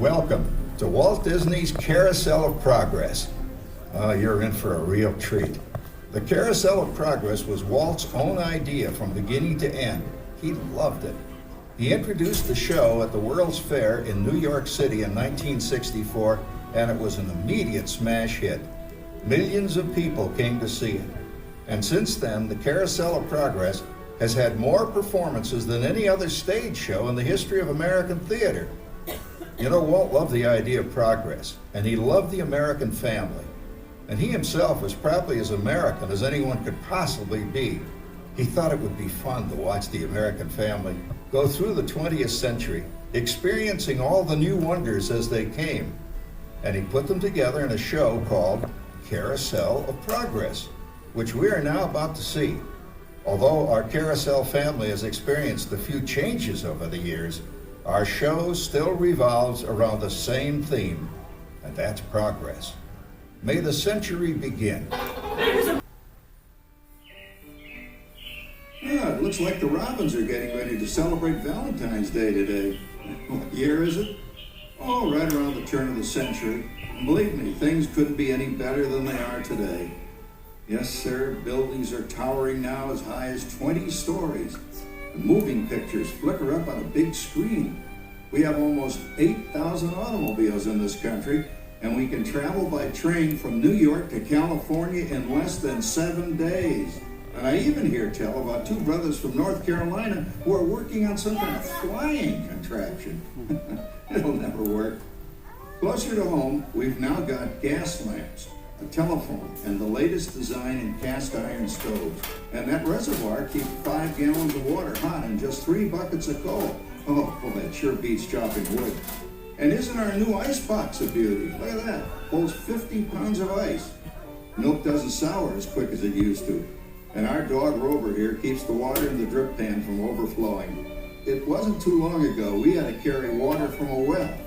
Welcome to Walt Disney's Carousel of Progress. You're in for a real treat. The Carousel of Progress was Walt's own idea from beginning to end. He loved it. He introduced the show at the World's Fair in New York City in 1964, and it was an immediate smash hit. Millions of people came to see it. And since then, the Carousel of Progress has had more performances than any other stage show in the history of American theater. You know, Walt loved the idea of progress, and he loved the American family. And he himself was probably as American as anyone could possibly be. He thought it would be fun to watch the American family go through the 20th century, experiencing all the new wonders as they came. And he put them together in a show called Carousel of Progress, which we are now about to see. Although our Carousel family has experienced a few changes over the years, our show still revolves around the same theme, and that's progress. May the century begin. Yeah, it looks like the Robins are getting ready to celebrate Valentine's Day today. What year is it? Oh, right around the turn of the century. And believe me, things couldn't be any better than they are today. Yes, sir, buildings are towering now as high as 20 stories. And moving pictures flicker up on a big screen. We have almost 8,000 automobiles in this country, and we can travel by train from New York to California in less than 7 days. And I even hear tell about two brothers from North Carolina who are working on some kind of flying contraption. It'll never work. Closer to home, we've now got gas lamps, a telephone, and the latest design in cast iron stoves. And that reservoir keeps 5 gallons of water hot in just 3 buckets of coal. Oh, well, that sure beats chopping wood. And isn't our new ice box a beauty? Look at that. Holds 50 pounds of ice. Milk doesn't sour as quick as it used to. And our dog Rover here keeps the water in the drip pan from overflowing. It wasn't too long ago we had to carry water from a well.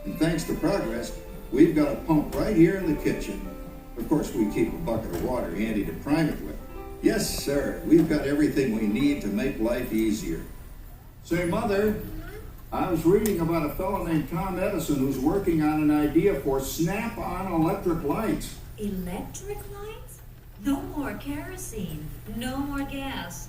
And thanks to progress, we've got a pump right here in the kitchen. Of course, we keep a bucket of water handy to prime it with. Yes, sir, we've got everything we need to make life easier. Say, Mother, I was reading about a fellow named Tom Edison who's working on an idea for snap-on electric lights. Electric lights? No more kerosene, no more gas.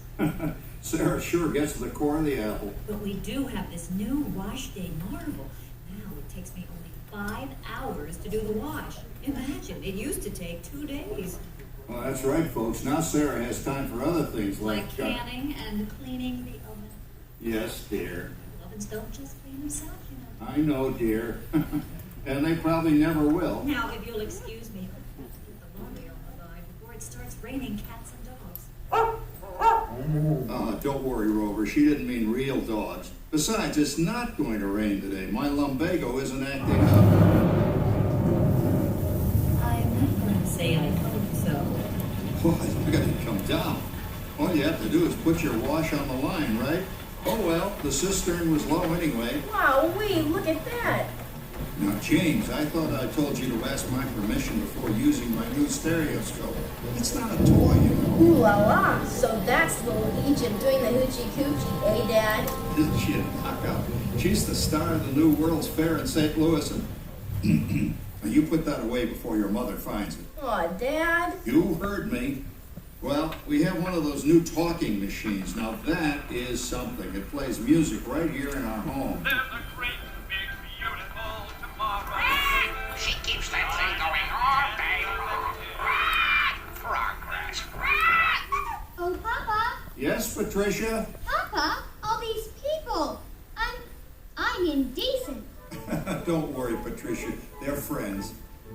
Sarah sure gets to the core of the apple. But we do have this new wash day marvel. Now it takes me only 5 hours to do the wash. Imagine, it used to take 2 days. Well, that's right, folks. Now Sarah has time for other things like canning and cleaning the oven. Yes, dear. Ovens don't just clean themselves, you know. I know, dear. And they probably never will. Now, if you'll excuse me, I'll keep the laundry on the line before it starts raining cats and dogs. Don't worry, Rover. She didn't mean real dogs. Besides, it's not going to rain today. My lumbago isn't acting up. I'm not going to say I hope so. What? I gotta come down. All you have to do is put your wash on the line, right? Oh well, the cistern was low anyway. Wow, look at that. Now, James, I thought I told you to ask my permission before using my new stereoscope. It's not a toy, you know. Ooh la la. So that's little Egypt doing the hoochie coochie, eh, Dad? Isn't she a knockout? She's the star of the new World's Fair in St. Louis, and you put that away before your mother finds it. Aw, Dad. You heard me. Well, we have one of those new talking machines. Now that is something. It plays music right here in our home. There's a great, big, beautiful tomorrow. She keeps that thing going all day long. Progress. Oh, Papa. Yes, Patricia? Papa, all these people. I'm indecent. Don't worry, Patricia. They're friends.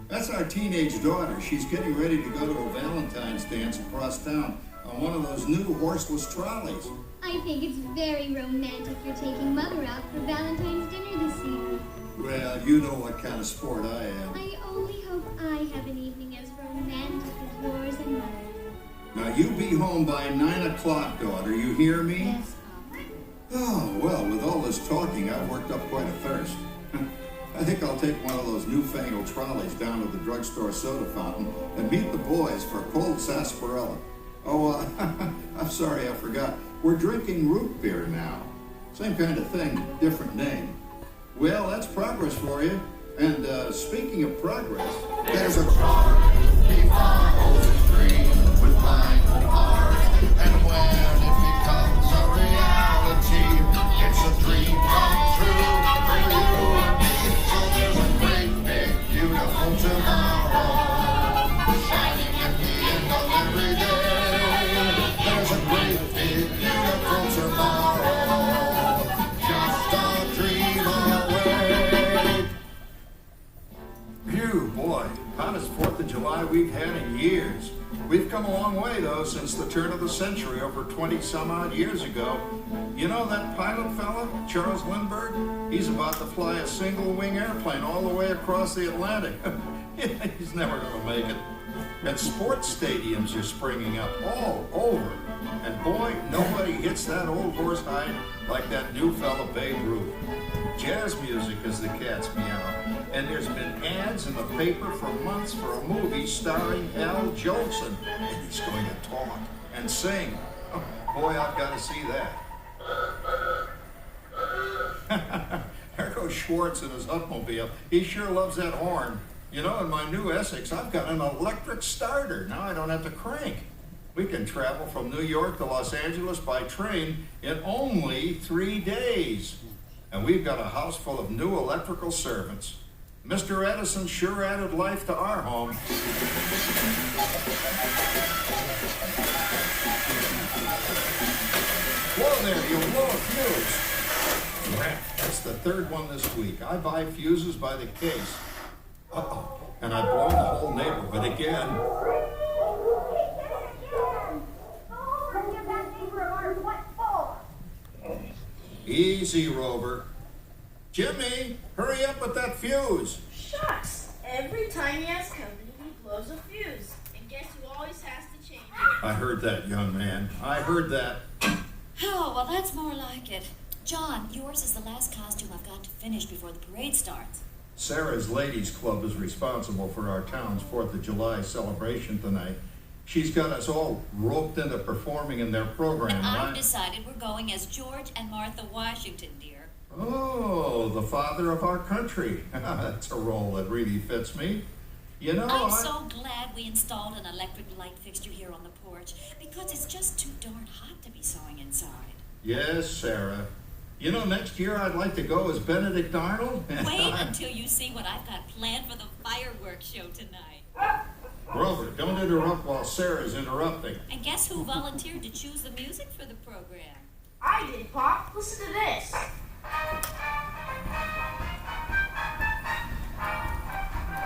That's our teenage daughter. She's getting ready to go to a Valentine's dance across town on one of those new horseless trolleys. I think it's very romantic you're taking Mother out for Valentine's dinner this evening. Well, you know what kind of sport I am. I only hope I have an evening as romantic as yours and Mother's. Now, you be home by 9 o'clock, daughter. You hear me? Yes, Papa. Oh, well, with all this talking, I've worked up quite a thirst. I think I'll take one of those newfangled trolleys down to the drugstore soda fountain and meet the boys for a cold sarsaparilla. Oh, I'm sorry, I forgot. We're drinking root beer now. Same kind of thing, different name. Well, that's progress for you. And speaking of progress, There's a charge, he follows his dream with mind and heart. And when it becomes a reality, it's a dream come true for you and me. So there's a great, big, beautiful tomorrow, shining at the end of every day. There's a great, big, beautiful tomorrow, just a dream away. phew, boy, hottest 4th of July we've had in years. We've come a long way, though, since the turn of the century, over 20-some-odd years ago. You know that pilot fella, Charles Lindbergh? He's about to fly a single-wing airplane all the way across the Atlantic. He's never going to make it. And sports stadiums are springing up all over. And boy, nobody hits that old horse hide like that new fella Babe Ruth. Jazz music, as the cats meow. And there's been ads in the paper for months for a movie starring Al Jolson. And he's going to talk and sing. Oh, boy, I've got to see that. There goes Schwartz in his Hupmobile. He sure loves that horn. You know, in my new Essex, I've got an electric starter. Now I don't have to crank. We can travel from New York to Los Angeles by train in only 3 days. And we've got a house full of new electrical servants. Mr. Edison sure added life to our home. Whoa there, you blow a fuse. Crap, that's the 3rd one this week. I buy fuses by the case. Uh-oh, and I've blown the whole neighborhood again. Easy, Rover. Jimmy, hurry up with that fuse. Shucks! Every time he has company, he blows a fuse. And guess who always has to change it? I heard that, young man. I heard that. Oh, well, that's more like it. John, yours is the last costume I've got to finish before the parade starts. Sarah's Ladies Club is responsible for our town's 4th of July celebration tonight. She's got us all roped into performing in their program. And I've decided we're going as George and Martha Washington, dear. Oh, the father of our country. That's a role that really fits me. You know, I'm so glad we installed an electric light fixture here on the porch, because it's just too darn hot to be sewing inside. Yes, Sarah. You know, next year I'd like to go as Benedict Arnold. Wait until you see what I've got planned for the fireworks show tonight. Grover, don't interrupt while Sarah's interrupting. And guess who volunteered to choose the music for the program? I did, Pop. Listen to this.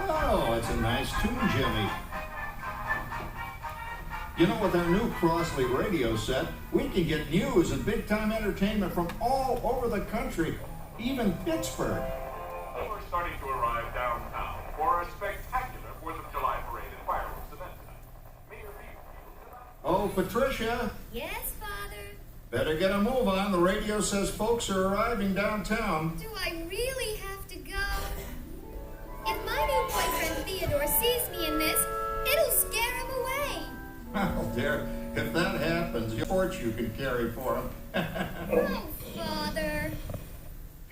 Oh, it's a nice tune, Jimmy. You know, with our new Crossley radio set, we can get news and big-time entertainment from all over the country, even Pittsburgh. We're starting to arrive downtown for a spectacular 4th of July parade and fireworks event tonight. Mayor Field. Oh, Patricia, Yes, Father? better get a move on. The radio says folks are arriving downtown. Do I really have to go? If my new boyfriend Theodore sees me in this, it'll scare him away. Well, dear, if that happens, your torch you can carry for him. Oh, Father.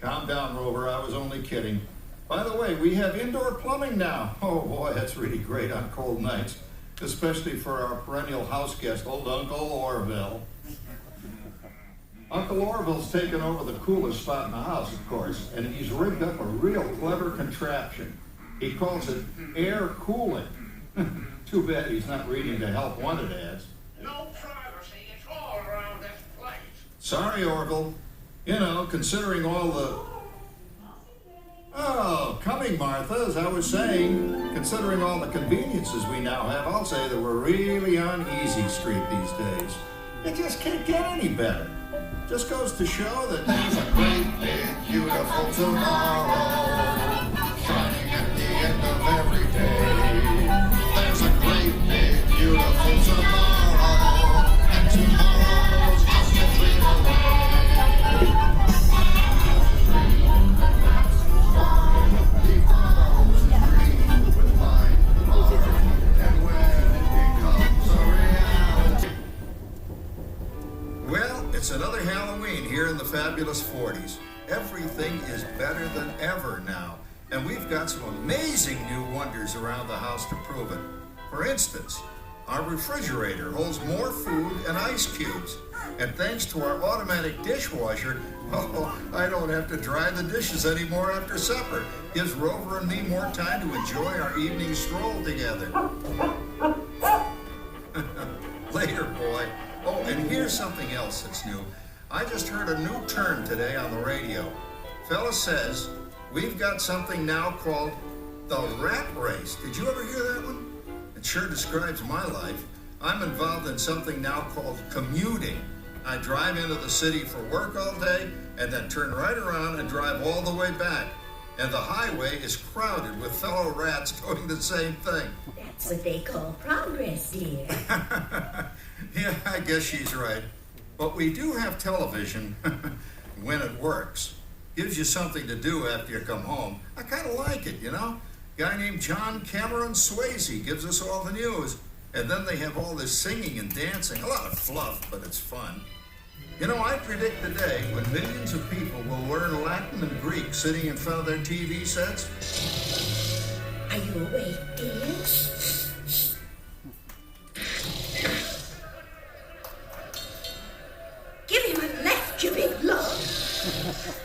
Calm down, Rover. I was only kidding. By the way, we have indoor plumbing now. Oh, boy, that's really great on cold nights, especially for our perennial house guest, old Uncle Orville. Uncle Orville's taken over the coolest spot in the house, of course, and he's rigged up a real clever contraption. He calls it air cooling. Too bad he's not reading the help wanted ads. No privacy at all around this place. Sorry, Orville. You know, considering all the... Oh, coming, Martha, as I was saying, considering all the conveniences we now have, I'll say that we're really on easy street these days. It just can't get any better. Just goes to show that There's a great, big, beautiful tomorrow, shining at the end of every day. There's a great, big, beautiful tomorrow, and tomorrow's just a dream away. He follows his dream with mind and heart, and when it becomes a reality. Well, it's another Halloween here in the fabulous 40s. Everything is better than ever now. And we've got some amazing new wonders around the house to prove it. For instance, our refrigerator holds more food and ice cubes. And thanks to our automatic dishwasher, I don't have to dry the dishes anymore after supper. Gives Rover and me more time to enjoy our evening stroll together. Later, boy. Oh, and here's something else that's new. I just heard a new term today on the radio. Fella says, we've got something now called the rat race. Did you ever hear that one? It sure describes my life. I'm involved in something now called commuting. I drive into the city for work all day and then turn right around and drive all the way back. And the highway is crowded with fellow rats doing the same thing. That's what they call progress, dear. Yeah, I guess she's right. But we do have television when it works. Gives you something to do after you come home. I kind of like it, you know? Guy named John Cameron Swayze gives us all the news. And then they have all this singing and dancing. A lot of fluff, but it's fun. You know, I predict the day when millions of people will learn Latin and Greek sitting in front of their TV sets. Are you awake, dear? Give him a left, you big love.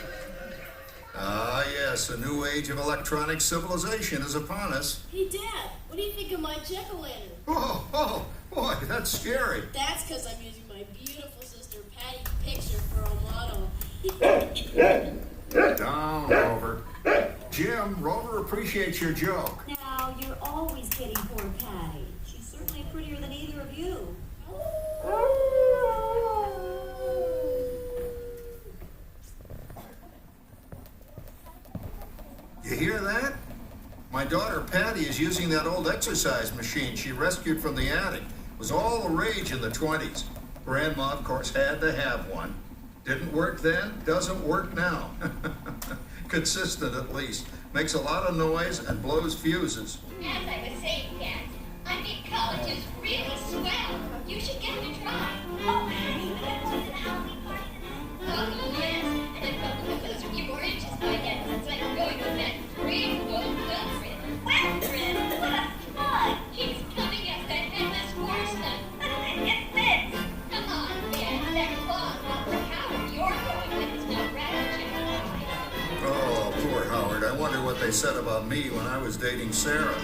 Ah, yes, a new age of electronic civilization is upon us. Hey, Dad, what do you think of my jack-o'-lantern? Oh, boy, that's scary. That's because I'm using my beautiful sister Patty's picture for a model. Down, Rover. Jim, Rover appreciates your joke. Now, you're always kidding poor Patty. She's certainly prettier than either of you. You hear that? My daughter Patty is using that old exercise machine she rescued from the attic. It was all the rage in the 20s. Grandma, of course, had to have one. Didn't work then, doesn't work now. Consistent at least. Makes a lot of noise and blows fuses. As I was saying, Dad, I think college is really swell. You should give it a try. Oh, Patty, but I'm going to the Halloween party tonight. Oh, yes. And then welcome with those a few more inches by then, since I'm going with that great Wilfred. Wilfred? What? He's coming as that headless horseman. It fits. Come on, Dad. That claw not for Howard. You're going with his no rat chicken. Oh, poor Howard. I wonder what they said about me when I was dating Sarah.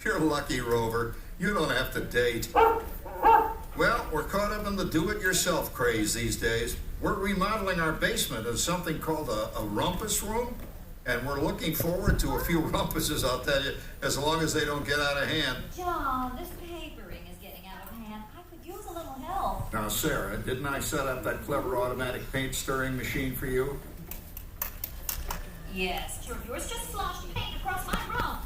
You're lucky, Rover. You don't have to date. Well, we're caught up in the do-it-yourself craze these days. We're remodeling our basement as something called a rumpus room, and we're looking forward to a few rumpuses, I'll tell you, as long as they don't get out of hand. John, this papering is getting out of hand. I could use a little help. Now, Sarah, didn't I set up that clever automatic paint stirring machine for you? Yes, sure. Yours just sloshed paint across my rump.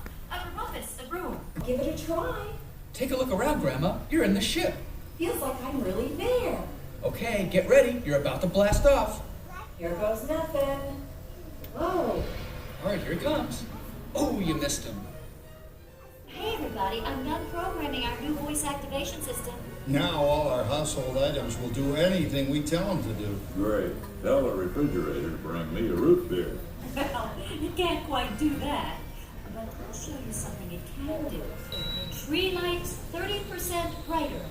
A room. Give it a try. Take a look around, Grandma. You're in the ship. Feels like I'm really there. Okay, get ready. You're about to blast off. Here goes nothing. Whoa. All right, here he comes. Oh, you missed him. Hey, everybody. I'm done programming our new voice activation system. Now all our household items will do anything we tell them to do. Great. Tell the refrigerator to bring me a root beer. Well, it can't quite do that. But I'll show you something it can do. Tree lights 30% brighter.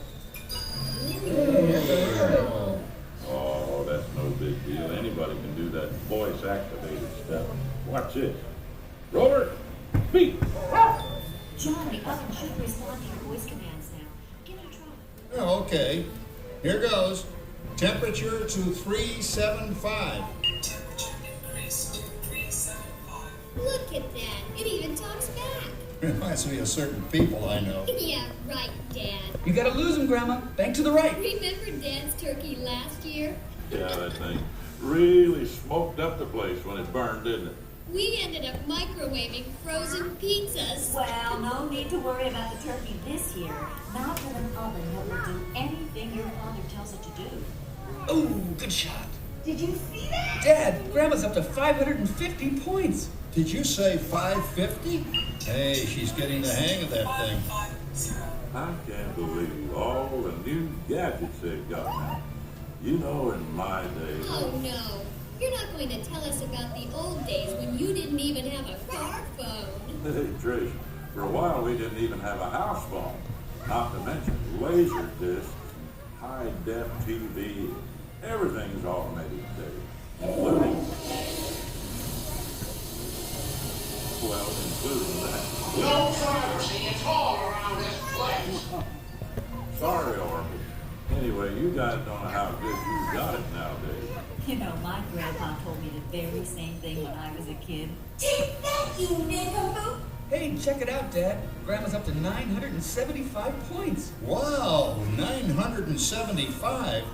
Oh, that's no big deal. Anybody can do that voice-activated stuff. Watch this. Rover, speak. John, the oven should respond to your voice commands now. Give it a try. Oh, okay. Here goes. Temperature to 375. Look at that. It even talks back. Reminds me of certain people I know. Yeah, right, Dad. You gotta lose him, Grandma. Bank to the right. Remember Dad's turkey last year? Yeah, that thing really smoked up the place when it burned, didn't it? We ended up microwaving frozen pizzas. Well, no need to worry about the turkey this year. Not with an oven that will do anything your father tells it to do. Oh, good shot. Did you see that? Dad, Grandma's up to 550 points. Did you say 550? Hey, she's getting the hang of that thing. I can't believe all the new gadgets they've got now. You know, in my day. Oh no, you're not going to tell us about the old days when you didn't even have a car phone. Hey, Trish, for a while we didn't even have a house phone. Not to mention laser discs, high-def TV. Everything's automated today, including that. No privacy at all around this place. Sorry, Orville. Anyway, you guys don't know how good you got it nowadays. You know, my grandpa told me the very same thing when I was a kid. Take that, you nincompoop! Hey, check it out, Dad. Grandma's up to 975 points. Wow, 975.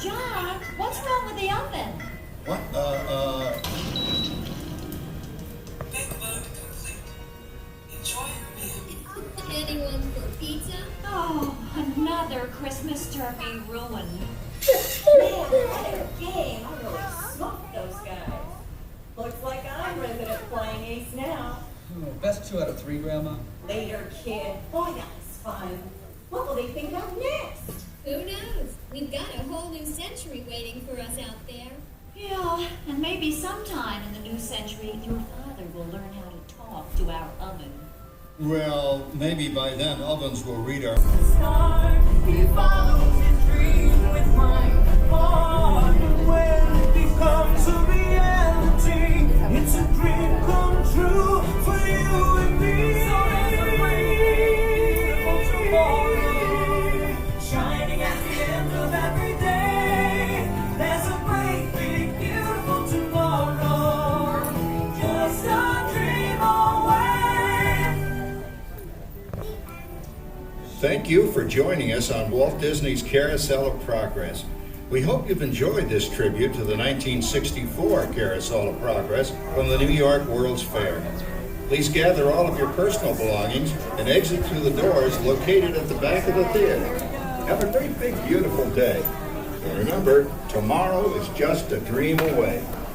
John, what's wrong with the oven? What, Anyone for pizza? Oh, another Christmas turkey ruined. Man, what a game. I really smoked those guys. Looks like I'm resident flying ace now. Oh, best 2 out of 3, Grandma. Later, kid. Boy, that was fun. What will they think of next? Who knows? We've got a whole new century waiting for us out there. Yeah, and maybe sometime in the new century, your father will learn how to talk to our oven. Well, maybe by then ovens will read our... He follows his dream with my heart. When it becomes a reality, it's a dream come true for you and me. So there's a great beautiful tomorrow, shining at the end of every day. There's a great big beautiful tomorrow, just a dream away. Thank you for joining us on Walt Disney's Carousel of Progress. We hope you've enjoyed this tribute to the 1964 Carousel of Progress from the New York World's Fair. Please gather all of your personal belongings and exit through the doors located at the back of the theater. Have a great big beautiful day. And remember, tomorrow is just a dream away.